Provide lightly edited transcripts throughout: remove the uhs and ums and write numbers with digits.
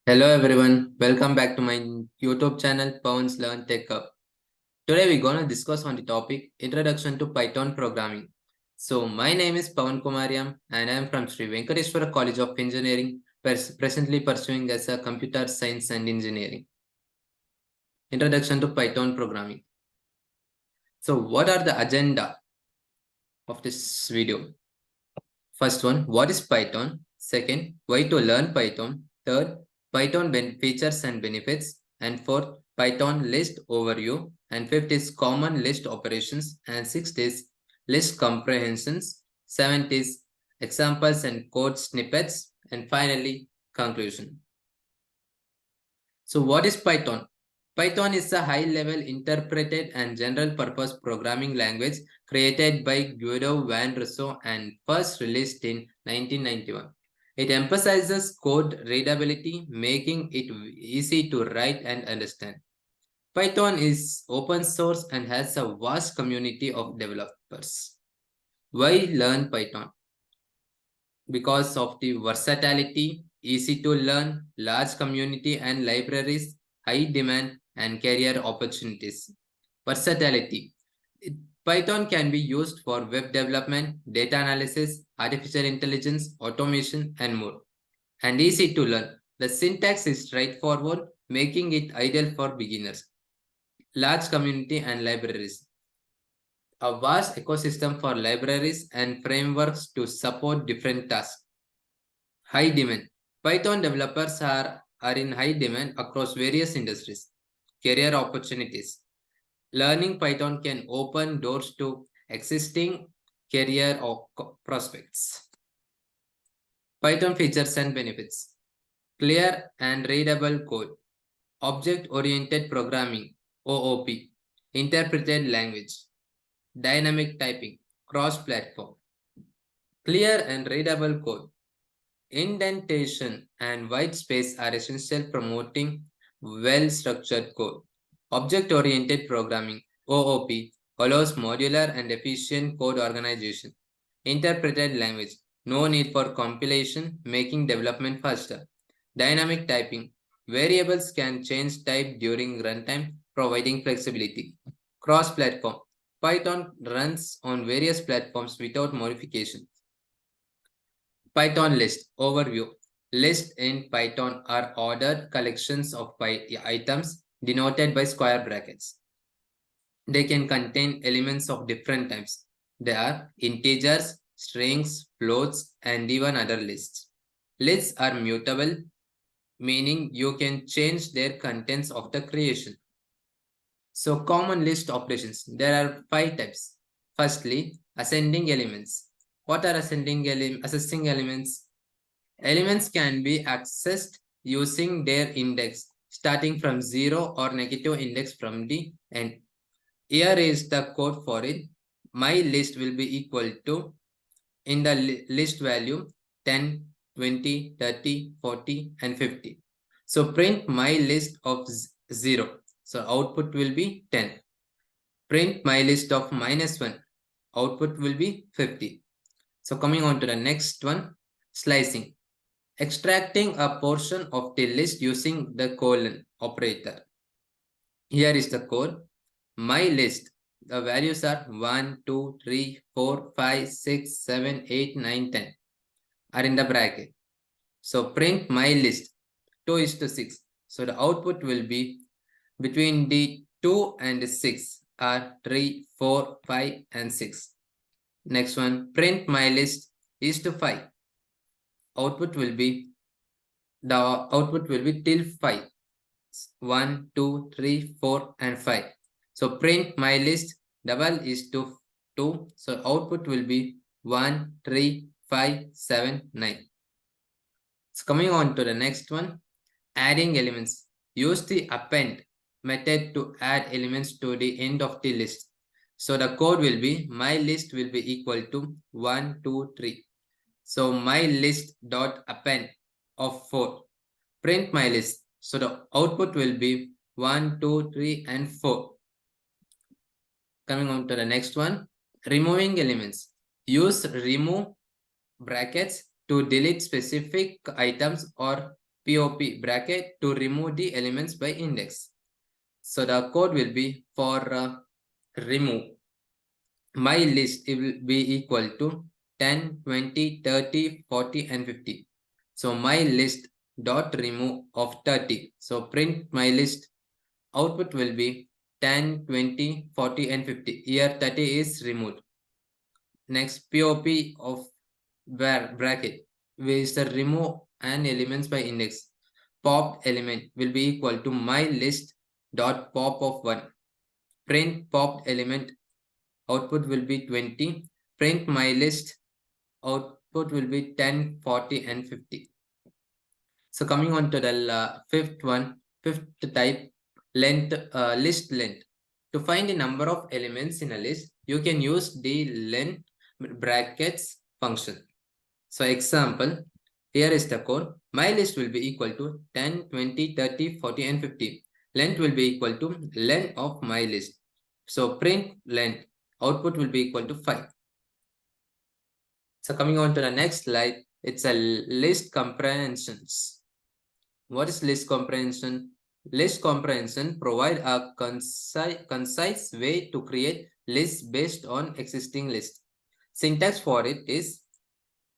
Hello everyone, welcome back to my YouTube channel Pawan's Learn Tech Hub. Today we're gonna discuss on the topic Introduction to Python Programming. So my name is Pawan Kumariam and I am from Sri Venkateshwara College of Engineering, presently pursuing as a Computer Science and Engineering. Introduction to Python Programming. So what are the agenda of this video? First one, what is Python? Second, why to learn Python? Third, Python features and benefits. And fourth, Python list overview. And fifth is common list operations. And sixth is list comprehensions. Seventh is examples and code snippets. And finally, conclusion. So what is Python? Python is a high-level interpreted and general-purpose programming language created by Guido van Rossum and first released in 1991. It emphasizes code readability, making it easy to write and understand. Python is open source and has a vast community of developers. Why learn Python? Because of the versatility, easy to learn, large community and libraries, high demand, and career opportunities. Versatility. Python can be used for web development, data analysis, artificial intelligence, automation, and more. And easy to learn. The syntax is straightforward, making it ideal for beginners. Large community and libraries. A vast ecosystem for libraries and frameworks to support different tasks. High demand. Python developers are in high demand across various industries. Career opportunities. Learning Python can open doors to existing career prospects. Python features and benefits. Clear and readable code. Object-oriented programming, OOP. Interpreted language. Dynamic typing. Cross-platform. Clear and readable code. Indentation and white space are essential promoting well-structured code. Object-oriented programming, OOP, allows modular and efficient code organization. Interpreted language, no need for compilation, making development faster. Dynamic typing, variables can change type during runtime, providing flexibility. Cross-platform, Python runs on various platforms without modification. Python list overview. Lists in Python are ordered collections of items denoted by square brackets. They can contain elements of different types. They are integers, strings, floats, and even other lists. Lists are mutable, meaning you can change their contents after creation. So common list operations. There are 5 types. Firstly, ascending elements. What are ascending elements? Elements can be accessed using their index, starting from 0 or negative index from the end. Here is the code for it. My list will be equal to, in the list value, 10, 20, 30, 40, and 50. So print my list of 0. So output will be 10. Print my list of -1. Output will be 50. So coming on to the next one, slicing. Extracting a portion of the list using the colon operator. Here is the code. My list. The values are 1, 2, 3, 4, 5, 6, 7, 8, 9, 10 are in the bracket. So print my list. 2 is to 6. So the output will be between the 2 and 6 are 3, 4, 5, and 6. Next one, print my list is to 5. The output will be till 5. 1, 2, 3, 4, and 5. So print my list double is to 2. So output will be 1, 3, 5, 7, 9. So coming on to the next one, adding elements. Use the append method to add elements to the end of the list. So the code will be, my list will be equal to 1, 2, 3. So my list dot append of 4. Print my list. So the output will be 1, 2, 3, and 4. Coming on to the next one, removing elements. Use remove brackets to delete specific items or POP bracket to remove the elements by index. So the code will be for remove my list. It will be equal to 10, 20, 30, 40 and 50. So my list dot remove of 30. So print my list. Output will be 10, 20, 40 and 50. Here 30 is removed. Next POP of bracket is the remove an elements by index. Pop element will be equal to my list dot pop of 1. Print popped element. Output will be 20. Print my list. Output will be 10, 40 and 50. So coming on to the fifth type, list length. To find the number of elements in a list, you can use the length brackets function. So example, here is the code. My list will be equal to 10, 20, 30, 40 and 50. Length will be equal to length of my list. So print length. Output will be equal to 5. So coming on to the next slide, it's a list comprehensions. What is list comprehension? List comprehension provide a concise way to create lists based on existing list. Syntax for it is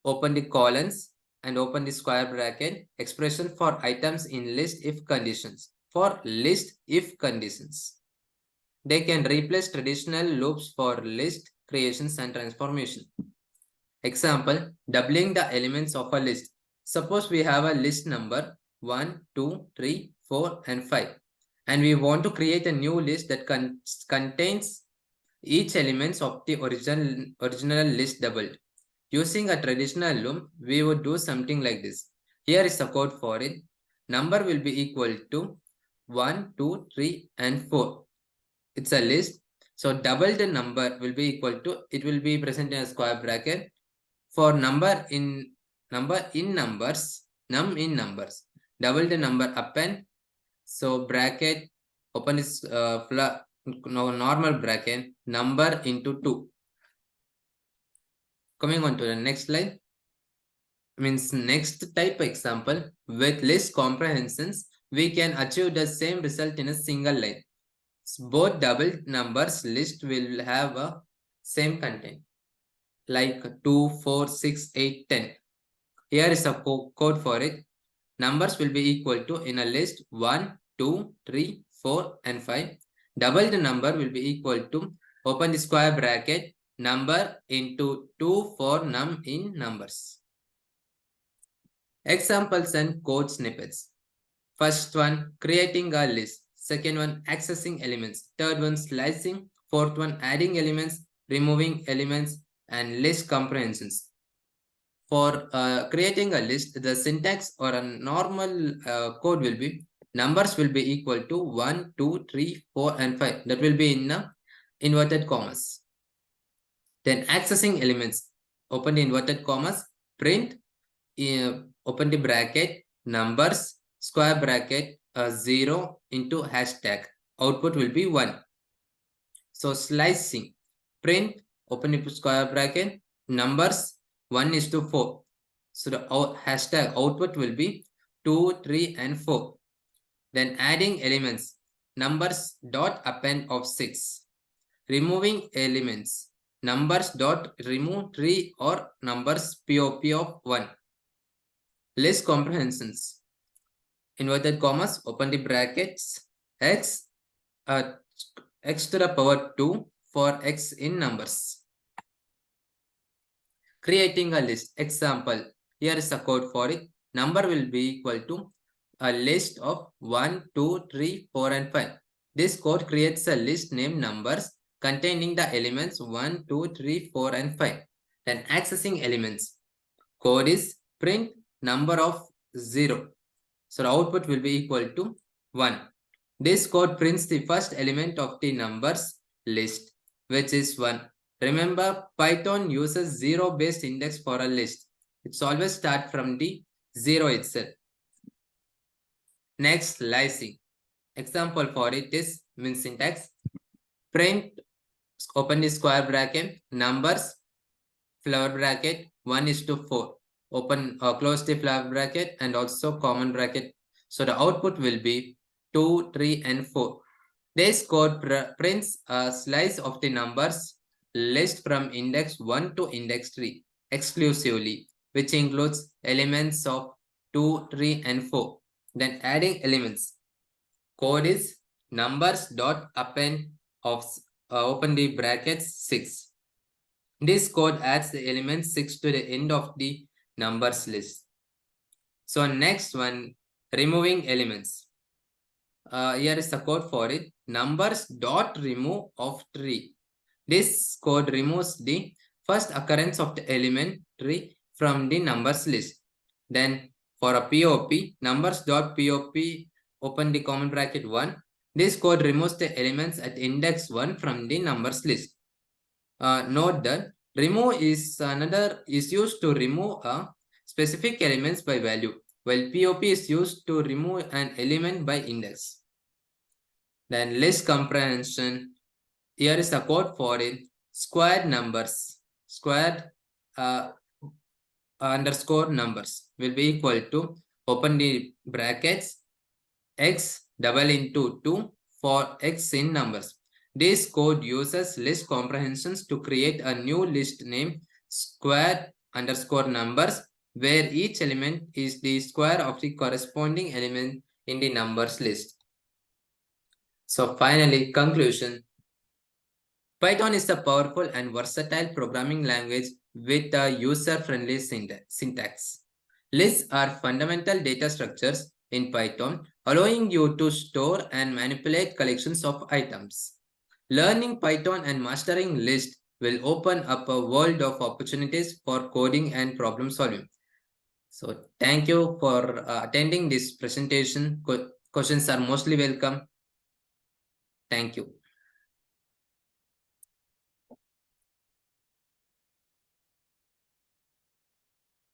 open the colons and open the square bracket, expression for items in list if conditions. For list if conditions. They can replace traditional loops for list creations and transformation. Example, doubling the elements of a list. Suppose we have a list number 1, 2, 3, 4 and 5. And we want to create a new list that contains each elements of the original list doubled. Using a traditional loop, we would do something like this. Here is the code for it. Number will be equal to 1, 2, 3 and 4. It's a list. So double the number will be equal to, it will be present in a square bracket. For number in numbers, num in numbers, double the number append. So bracket, open is normal bracket, number into 2. Coming on to the next slide, means next type example, with list comprehensions, we can achieve the same result in a single line. Both double numbers list will have a same content, like 2, 4, 6, 8, 10. Here is a code for it. Numbers will be equal to, in a list, 1, 2, 3, 4 and 5. Double the number will be equal to, open the square bracket, number into 2 for num in numbers. Examples and code snippets. First one, creating a list. Second one, accessing elements. Third one, slicing. Fourth one, adding elements, removing elements, and list comprehensions. For creating a list, the syntax or a normal code will be, numbers will be equal to 1, 2, 3, 4 and 5. That will be in inverted commas. Then accessing elements, open the inverted commas, print, open the bracket, numbers, square bracket, 0 into hashtag. Output will be 1. So slicing, print, open the square bracket, numbers, 1:4. So the hashtag output will be 2, 3 and 4. Then adding elements, numbers dot append of 6. Removing elements, numbers dot remove 3 or numbers POP of 1. List comprehensions, inverted commas, open the brackets, x to the power 2 for x in numbers. Creating a list. Example, here is a code for it. Number will be equal to a list of 1, 2, 3, 4 and 5. This code creates a list named numbers containing the elements 1, 2, 3, 4 and 5. Then accessing elements. Code is print number of 0. So the output will be equal to 1. This code prints the first element of the numbers list, which is 1. Remember, Python uses 0-based index for a list. It's always start from the 0 itself. Next, slicing. Example for it is syntax. Print, open the square bracket, numbers, flower bracket, 1:4. open or close the flag bracket and also common bracket. So the output will be 2, 3, and 4. This code prints a slice of the numbers list from index 1 to index 3 exclusively, which includes elements of 2, 3, and 4. Then adding elements. Code is numbers dot append of open the brackets 6. This code adds the element 6 to the end of the numbers list. So next one, removing elements. Here is the code for it. Numbers dot remove of tree. This code removes the first occurrence of the element tree from the numbers list. Then for a POP, numbers dot POP open the common bracket 1. This code removes the elements at index 1 from the numbers list. Note that remove is used to remove a specific elements by value, while POP is used to remove an element by index. Then list comprehension. Here is the code for it. Squared numbers, squared underscore numbers will be equal to open the brackets x double into 2 for x in numbers. This code uses list comprehensions to create a new list named square underscore numbers, where each element is the square of the corresponding element in the numbers list. So finally, conclusion. Python is a powerful and versatile programming language with a user-friendly syntax. Lists are fundamental data structures in Python, allowing you to store and manipulate collections of items. Learning Python and mastering lists will open up a world of opportunities for coding and problem solving. So thank you for attending this presentation. Questions are mostly welcome. Thank you.